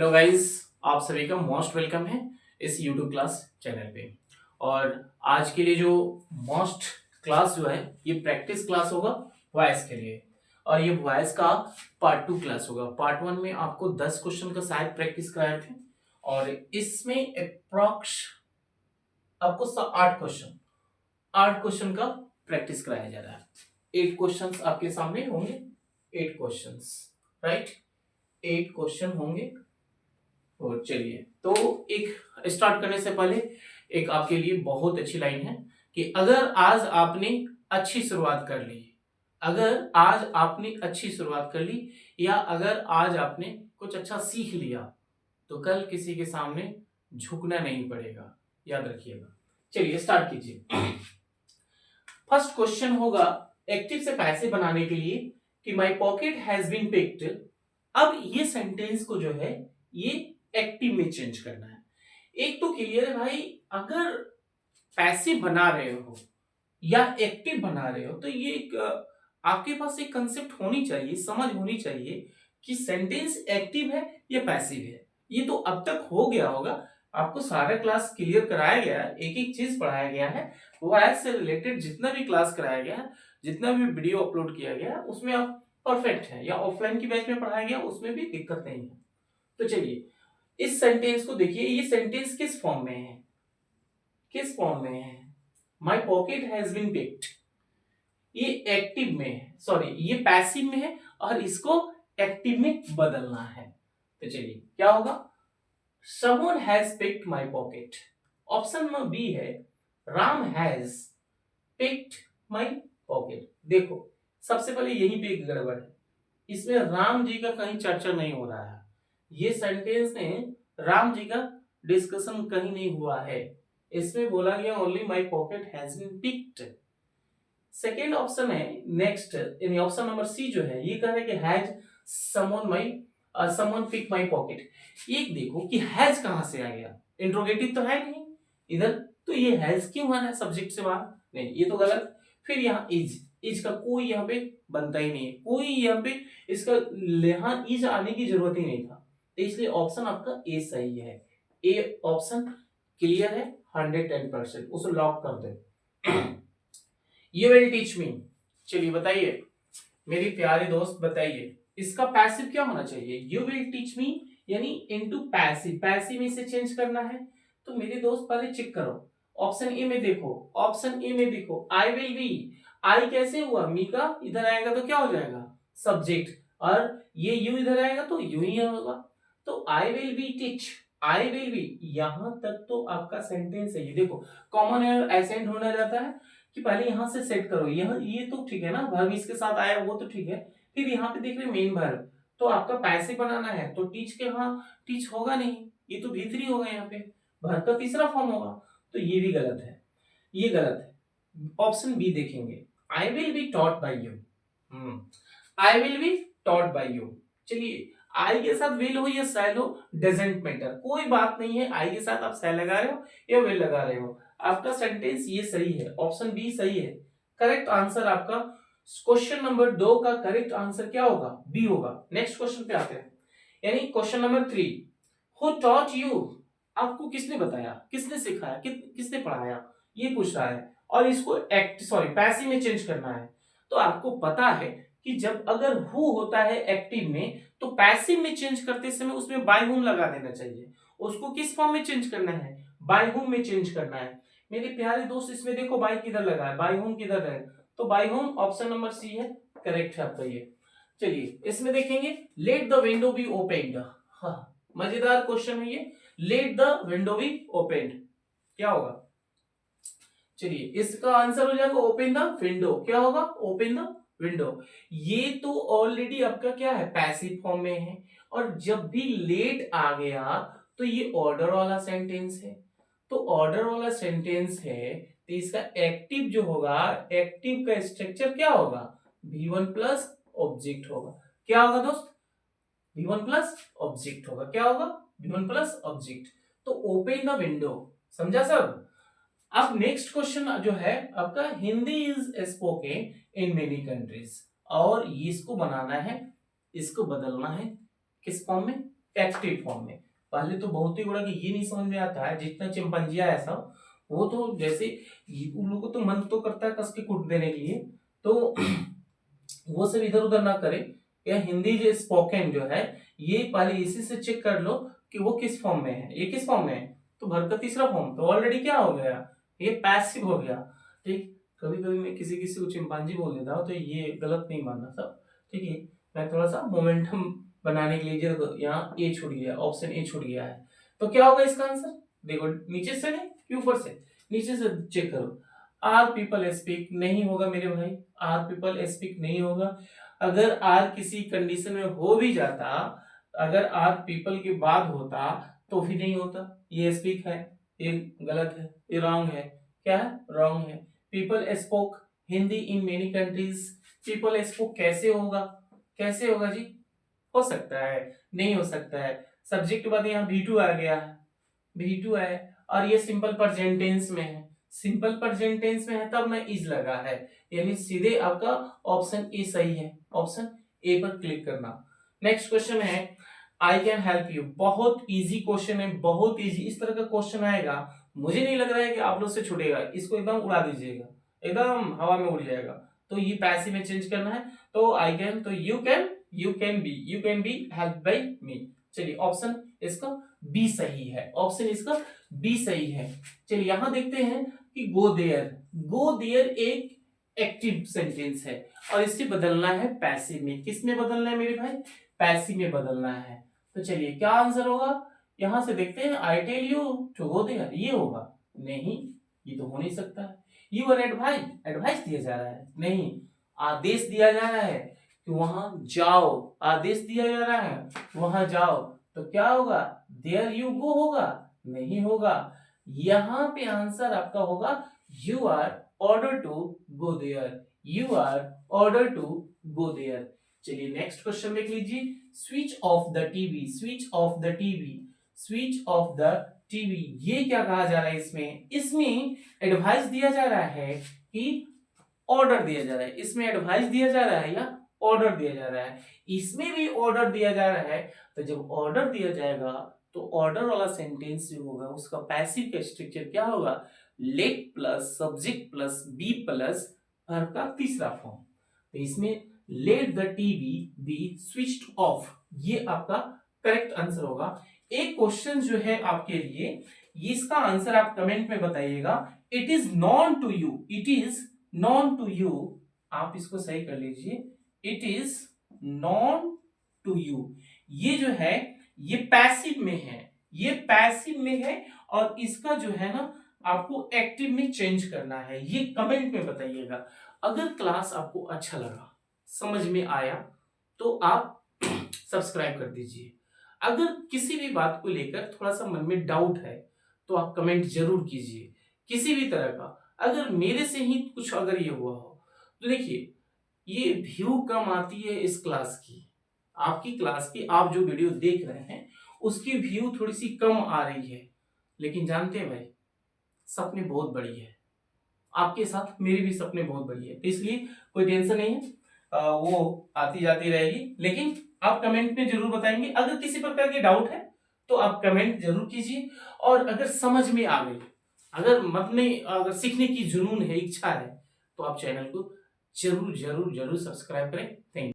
Hello guys, आप सभी का मोस्ट वेलकम है इस यूट्यूब क्लास चैनल पे। और आज के लिए जो मोस्ट क्लास जो है ये प्रैक्टिस क्लास होगा वॉइस के लिए। और ये वॉइस का पार्ट 2 क्लास होगा। पार्ट 1 में आपको 10 क्वेश्चन का शायद प्रैक्टिस कराए थे और इसमें अप्रॉक्स आपको 8 क्वेश्चन का प्रैक्टिस कराया जा रहा है। 8 क्वेश्चंस आपके सामने होंगे। 8 क्वेश्चंस, राइट? 8 क्वेश्चन होंगे। और चलिए, तो एक स्टार्ट करने से पहले एक आपके लिए बहुत अच्छी लाइन है कि अगर आज आपने अच्छी शुरुआत कर ली, अगर आज आपने अच्छी शुरुआत कर ली या अगर आज आपने कुछ अच्छा सीख लिया तो कल किसी के सामने झुकना नहीं पड़ेगा। याद रखिएगा। चलिए स्टार्ट कीजिए। फर्स्ट क्वेश्चन होगा एक्टिव से पैसे बनाने के लिए कि my pocket has been picked. अब ये सेंटेंस को जो है ये एक्टिव में चेंज करना है। एक तो क्लियर है भाई, अगर पैसे बना रहे हो या एक्टिव बना रहे हो तो ये एक आपके पास एक कंसेप्ट होनी चाहिए, समझ होनी चाहिए कि सेंटेंस एक्टिव है या पैसिव है। ये तो अब तक हो गया होगा, आपको सारा क्लास क्लियर कराया गया है, एक एक चीज पढ़ाया गया है। वॉइस से रिलेटेड जितना भी क्लास कराया गया है, जितना भी वीडियो अपलोड किया गया है उसमें आप परफेक्ट है, या ऑफलाइन की बैच में पढ़ाया गया उसमें भी दिक्कत नहीं है। तो चलिए इस सेंटेंस को देखिए, ये सेंटेंस किस फॉर्म में है, किस फॉर्म में है? My pocket has been picked, ये एक्टिव में है, सॉरी ये पैसिव में है और इसको एक्टिव में बदलना है। तो चलिए क्या होगा? Someone has picked my pocket. Option में बी है Ram has picked my pocket. देखो सबसे पहले यहीं पे एक गड़बड़ है, इसमें राम जी का कहीं चर्चा नहीं हो रहा है। ये सेंटेंस में राम जी का डिस्कशन कहीं नहीं हुआ है, इसमें बोला गया only my pocket has been picked. Second option है नेक्स्ट, यानी ऑप्शन नंबर सी जो है ये कह रहा है कि has someone pick my pocket. ये देखो कि हैज कहां से आ गया, इंट्रोगेटिव तो है नहीं इधर, तो ये हैज क्यों आना है सब्जेक्ट से बाहर? नहीं, ये तो गलत। फिर यहाँ इज का कोई यहाँ पे बनता ही नहीं है, कोई यहाँ पे इसका यहाँ इज आने की जरूरत ही नहीं था, तो इसलिए ऑप्शन आपका ए सही है। ए ऑप्शन क्लियर है 110%, उसे लॉक कर दे। You will teach me. चलिए बताइए मेरी प्यारे दोस्त, बताइए इसका पैसिव क्या होना चाहिए? यू विल टीच मी यानी इनटू पैसिव, पैसिव में से चेंज करना है। तो मेरे दोस्त पहले चेक करो, ऑप्शन ए में देखो, ऑप्शन ए में देखो आई विल बी। आई कैसे हुआ? मी का इधर आएगा तो क्या हो जाएगा? सब्जेक्ट, और ये यू इधर आएगा तो यू ही होगा। तो I will be teach, I will be, यहां तक तो आपका सेंटेंस है। ये देखो कॉमन एरर ऐसे होना जाता है कि पहले यहां से सेट करो, यह ये तो ठीक है ना, वर्ब इसके साथ आया वो तो ठीक है। फिर यहाँ पे देख रहे मेन वर्ब, तो आपका पैसे बनाना है तो टीच के वहां टीच होगा नहीं, ये तो भी3 होगा, यहाँ पे वर्ब का तीसरा फॉर्म होगा, तो ये भी गलत है, ये गलत है। ऑप्शन बी देखेंगे, I will be taught by you. I will be taught by you. चलिए आई के साथ विल हो या शैल हो डजंट मैटर, कोई बात नहीं है, आई के साथ आप शैल लगा रहे हो या विल लगा रहे हो, आपका सेंटेंस ये सही है, ऑप्शन बी सही है। करेक्ट आंसर आपका क्वेश्चन नंबर 2 का करेक्ट आंसर क्या होगा? बी होगा। नेक्स्ट क्वेश्चन पे आते हैं, यानी question number 3, who taught you? आपको किसने बताया, किसने सिखाया, किसने पढ़ाया, ये पूछ रहा है। और इसको पैसिव में चेंज करना है। तो आपको पता है कि जब अगर हु होता है एक्टिव में तो पैसिव में चेंज करते समय उसमें बाय हुम लगा देना चाहिए। उसको किस फॉर्म में चेंज करना है? बाय हुम में चेंज करना है। मेरे प्यारे दोस्त इसमें देखो बाय किधर लगा है, बाय होम किधर है, तो by whom option number C है, करेक्ट है आपका ये। चलिए इसमें देखेंगे let the window be opened. हाँ मजेदार क्वेश्चन है ये, let the window be opened क्या होगा? चलिए इसका आंसर हो जाएगा ओपन द विंडो। क्या होगा? Open the window. ये तो ऑलरेडी आपका क्या है, पैसिव फॉर्म में है, और जब भी लेट आ गया तो ये ऑर्डर वाला सेंटेंस है। तो ऑर्डर वाला सेंटेंस है तो इसका एक्टिव जो होगा, एक्टिव का स्ट्रक्चर क्या होगा? V1 प्लस ऑब्जेक्ट होगा। क्या होगा दोस्त? V1 प्लस ऑब्जेक्ट होगा। क्या होगा? V1 plus object. तो ओपन द विंडो, समझा सब? अब नेक्स्ट क्वेश्चन जो है आपका, Hindi is spoken in many countries, और इसको बनाना है, इसको बदलना है किस फॉर्म में? एक्टिव फॉर्म में। पहले तो बहुत ही बड़ा कि ये नहीं समझ में आता है, जितना चिंपंजिया है सब, वो तो जैसे उन लोगों को तो मन तो करता है कस के कूट देने के लिए, तो वो सब इधर उधर ना करे। या हिंदी जो स्पोकन जो है, ये पहले इसी से चेक कर लो कि वो किस फॉर्म में है, ये किस फॉर्म में है। तो भर का तीसरा फॉर्म तो ऑलरेडी क्या हो गया, ये पैसिव हो गया। ठीक, कभी कभी मैं किसी किसी को चिंपांजी बोल देता हूँ, तो ये गलत नहीं मानना सब। ठीक है, मैं थोड़ा सा मोमेंटम बनाने के लिए यहाँ ए छूट गया, ऑप्शन ए छूट गया है। तो क्या होगा इसका आंसर, देखो नीचे से नहीं ऊपर से, नीचे से चेक करो। आर पीपल स्पीक नहीं होगा मेरे भाई, आर पीपल स्पीक नहीं होगा। अगर आर किसी कंडीशन में हो भी जाता, अगर आर पीपल के बाद होता तो भी नहीं होता। ये स्पीक है, ये गलत है, ये रॉन्ग है। क्या है, रॉन्ग है। People spoke Hindi in many countries, people spoke कैसे होगा, कैसे होगा जी, हो सकता है, नहीं हो सकता है। सब्जेक्ट बाद यहाँ V2 आ गया है, V2 है, और ये सिंपल प्रेजेंट टेंस में है, सिंपल प्रेजेंट टेंस में है तब ना इज लगा है, यानी सीधे आपका ऑप्शन ए सही है। ऑप्शन ए पर क्लिक करना। नेक्स्ट क्वेश्चन है, आई कैन हेल्प यू। बहुत इजी क्वेश्चन है, बहुत इजी। इस तरह का क्वेश्चन आएगा, मुझे नहीं लग रहा है कि आप लोग से छूटेगा, इसको एकदम उड़ा दीजिएगा, एकदम हवा में उड़ जाएगा। तो ये पैसिव में चेंज करना है, तो आई कैन, तो you can be help by me. चलिए ऑप्शन इसका बी सही है, ऑप्शन इसका बी सही है। चलिए यहां देखते हैं कि गो देयर एक एक्टिव सेंटेंस है और इसे बदलना है पैसिव में। किस में बदलना है मेरे भाई, पैसिव में बदलना है। तो चलिए क्या आंसर होगा, यहां से देखते हैं। I tell you to go there, ये होगा नहीं, ये तो हो नहीं सकता है। यू आर एडवाइस दिया जा रहा है, नहीं, आदेश दिया जा रहा है कि वहां जाओ, आदेश दिया जा रहा है वहां जाओ। तो क्या होगा, देयर यू गो होगा, नहीं होगा। यहां पे आंसर आपका होगा you are order to go there, you are order to go there. चलिए नेक्स्ट क्वेश्चन देख लीजिए। Switch off the TV, switch off the TV, switch off the TV, ये क्या कहा जा रहा है इसमें, इसमें एडवाइस दिया जा रहा है कि ऑर्डर दिया जा रहा है, इसमें एडवाइस दिया जा रहा है या ऑर्डर दिया जा रहा है, इसमें भी ऑर्डर दिया जा रहा है। तो जब ऑर्डर दिया जाएगा तो ऑर्डर वाला सेंटेंस जो होगा उसका पैसिव का स्ट्रक्चर क्या होगा, let plus subject plus be plus verb का तीसरा फॉर्म। तो इसमें let the TV be switched off, ये आपका करेक्ट आंसर होगा। एक क्वेश्चन जो है आपके लिए, इसका आंसर आप कमेंट में बताइएगा। It is known to you, it is known to you, आप इसको सही कर लीजिए। It is known to you, ये जो है ये पैसिव में है, ये पैसिव में है, और इसका जो है ना आपको एक्टिव में चेंज करना है। ये कमेंट में बताइएगा। अगर क्लास आपको अच्छा लगा, समझ में आया, तो आप सब्सक्राइब कर दीजिए। अगर किसी भी बात को लेकर थोड़ा सा मन में डाउट है तो आप कमेंट जरूर कीजिए, किसी भी तरह का। अगर मेरे से ही कुछ अगर ये हुआ हो तो देखिए, ये व्यू कम आती है इस क्लास की, आपकी क्लास की, आप जो वीडियो देख रहे हैं उसकी व्यू थोड़ी सी कम आ रही है, लेकिन जानते हैं भाई, सपने बहुत बड़ी है, आपके साथ मेरी भी सपने बहुत बड़ी है, इसलिए कोई टेंशन नहीं है, वो आती जाती रहेगी। लेकिन आप कमेंट में जरूर बताएंगे। अगर किसी प्रकार की डाउट है तो आप कमेंट जरूर कीजिए, और अगर समझ में आ गई, अगर मत में अगर सीखने की जुनून है, इच्छा है, तो आप चैनल को जरूर जरूर जरूर सब्सक्राइब करें। Thank you.